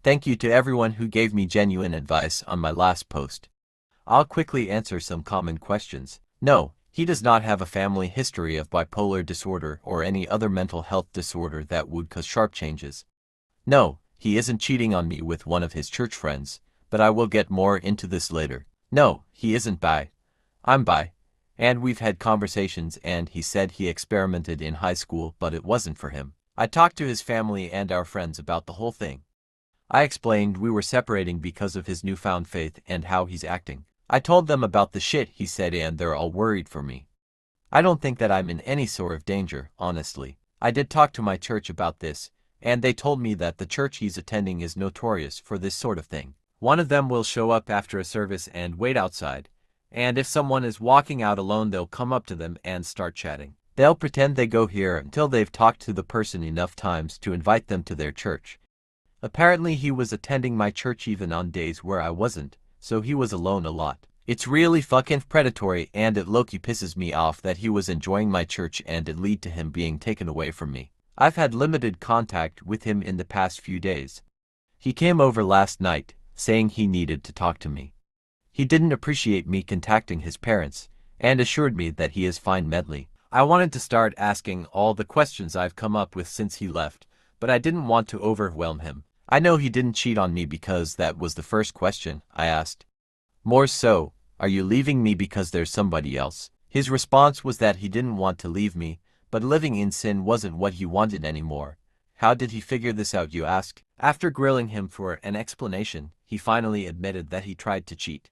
Thank you to everyone who gave me genuine advice on my last post. I'll quickly answer some common questions. No, he does not have a family history of bipolar disorder or any other mental health disorder that would cause sharp changes. No, he isn't cheating on me with one of his church friends, but I will get more into this later. No, he isn't bi. I'm bi. And we've had conversations, and he said he experimented in high school, but it wasn't for him. I talked to his family and our friends about the whole thing. I explained we were separating because of his newfound faith and how he's acting. I told them about the shit he said, and they're all worried for me. I don't think that I'm in any sort of danger, honestly. I did talk to my church about this, and they told me that the church he's attending is notorious for this sort of thing. One of them will show up after a service and wait outside, and if someone is walking out alone, they'll come up to them and start chatting. They'll pretend they go here until they've talked to the person enough times to invite them to their church. Apparently he was attending my church even on days where I wasn't, so he was alone a lot. It's really fucking predatory, and it low-key pisses me off that he was enjoying my church and it lead to him being taken away from me. I've had limited contact with him in the past few days. He came over last night, saying he needed to talk to me. He didn't appreciate me contacting his parents, and assured me that he is fine mentally. I wanted to start asking all the questions I've come up with since he left, but I didn't want to overwhelm him. I know he didn't cheat on me because that was the first question I asked. More so, are you leaving me because there's somebody else? His response was that he didn't want to leave me, but living in sin wasn't what he wanted anymore. How did he figure this out, you ask? After grilling him for an explanation, he finally admitted that he tried to cheat.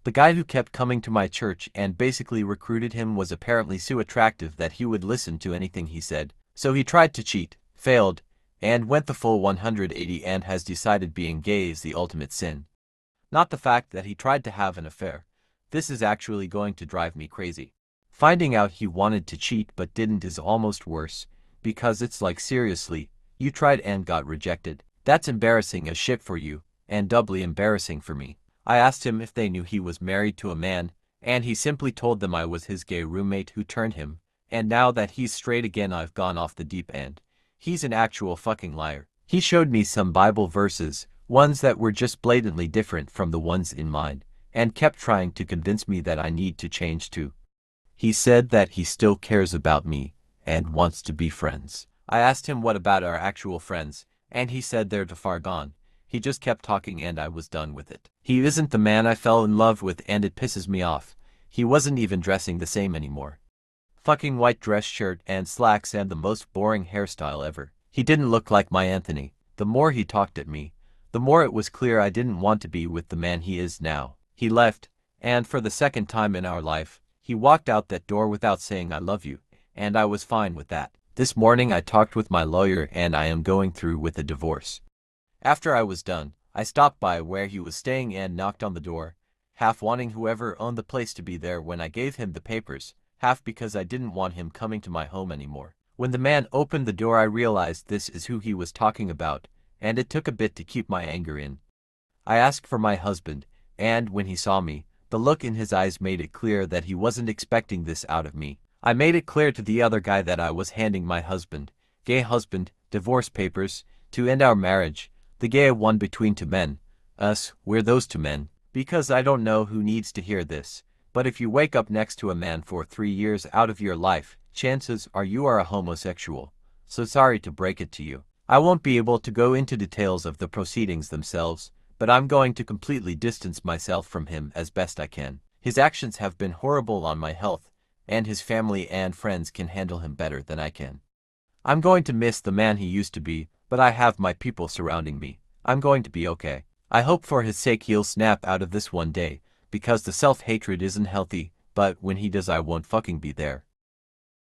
The guy who kept coming to my church and basically recruited him was apparently so attractive that he would listen to anything he said. So he tried to cheat, failed, and went the full 180 and has decided being gay is the ultimate sin. Not the fact that he tried to have an affair. This is actually going to drive me crazy. Finding out he wanted to cheat but didn't is almost worse, because it's like, seriously, you tried and got rejected. That's embarrassing as shit for you, and doubly embarrassing for me. I asked him if they knew he was married to a man, and he simply told them I was his gay roommate who turned him, and now that he's straight again I've gone off the deep end. He's an actual fucking liar. He showed me some Bible verses, ones that were just blatantly different from the ones in mine, and kept trying to convince me that I need to change too. He said that he still cares about me, and wants to be friends. I asked him what about our actual friends, and he said they're too far gone. He just kept talking and I was done with it. He isn't the man I fell in love with, and it pisses me off. He wasn't even dressing the same anymore. Fucking white dress shirt and slacks and the most boring hairstyle ever. He didn't look like my Anthony. The more he talked at me, the more it was clear I didn't want to be with the man he is now. He left, and for the second time in our life, he walked out that door without saying I love you, and I was fine with that. This morning I talked with my lawyer and I am going through with a divorce. After I was done, I stopped by where he was staying and knocked on the door, half wanting whoever owned the place to be there when I gave him the papers, half because I didn't want him coming to my home anymore. When the man opened the door I realized this is who he was talking about, and it took a bit to keep my anger in. I asked for my husband, and when he saw me, the look in his eyes made it clear that he wasn't expecting this out of me. I made it clear to the other guy that I was handing my husband, gay husband, divorce papers, to end our marriage. The gay one between two men. Us, we're those two men. Because I don't know who needs to hear this, but if you wake up next to a man for 3 years out of your life, chances are you are a homosexual. So sorry to break it to you. I won't be able to go into details of the proceedings themselves, but I'm going to completely distance myself from him as best I can. His actions have been horrible on my health, and his family and friends can handle him better than I can. I'm going to miss the man he used to be, but I have my people surrounding me. I'm going to be okay. I hope for his sake he'll snap out of this one day, because the self-hatred isn't healthy, but when he does I won't fucking be there.